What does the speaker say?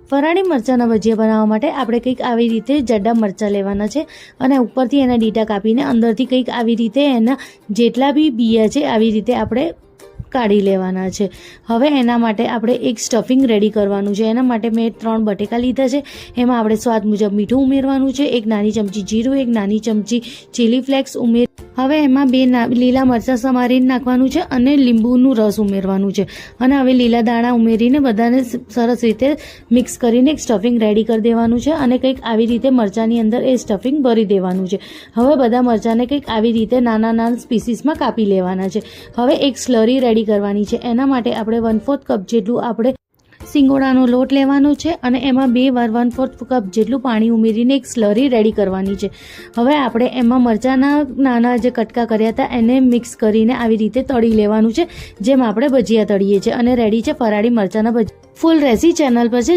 ફરાળી મરચાંના ભજીયા બનાવવા માટે આપણે કંઈક આવી રીતે જાડા મરચાં લેવાના છે અને ઉપરથી એના ડીટા કાપીને અંદરથી કંઈક આવી રીતે એના જેટલા બી બિયા છે આવી રીતે આપણે કાઢી લેવાના છે। હવે એના માટે આપણે એક સ્ટફિંગ રેડી કરવાનું છે। એના માટે મેં 3 બટેકા લીધા છે। એમાં આપણે સ્વાદ મુજબ મીઠું ઉમેરવાનું છે, 1 નાની ચમચી જીરું, 1 નાની ચમચી ચીલી ફ્લેક્સ હવે એમાં 2 લીલા મરચાં સમારીને નાખવાનું છે અને લીંબુનું રસ ઉમેરવાનું છે અને હવે લીલા દાણા ઉમેરીને બધાને સરસ રીતે મિક્સ કરીને એક સ્ટફિંગ રેડી કરી દેવાનું છે અને કંઈક આવી રીતે મરચાંની અંદર એ સ્ટફિંગ ભરી દેવાનું છે। હવે બધા મરચાંને કંઈક આવી રીતે નાના પીસીસમાં કાપી લેવાના છે। હવે એક સ્લરી રેડી કરવાની છે। એના માટે આપણે 1/4 કપ જેટલું આપણે સિંગોડાનો લોટ લેવાનો છે અને એમાં 2 વાર 1/4 કપ જેટલું પાણી ઉમેરીને એક સ્લરી રેડી કરવાની છે। હવે આપણે એમાં મરચાંના નાના જે કટકા કર્યા હતા એને મિક્સ કરીને આવી રીતે તળી લેવાનું છે, જેમ આપણે ભજીયા તળીએ છીએ। અને રેડી છે ફરાળી મરચાંના ભજીયા। ફૂલ રેસી ચેનલ પર છે।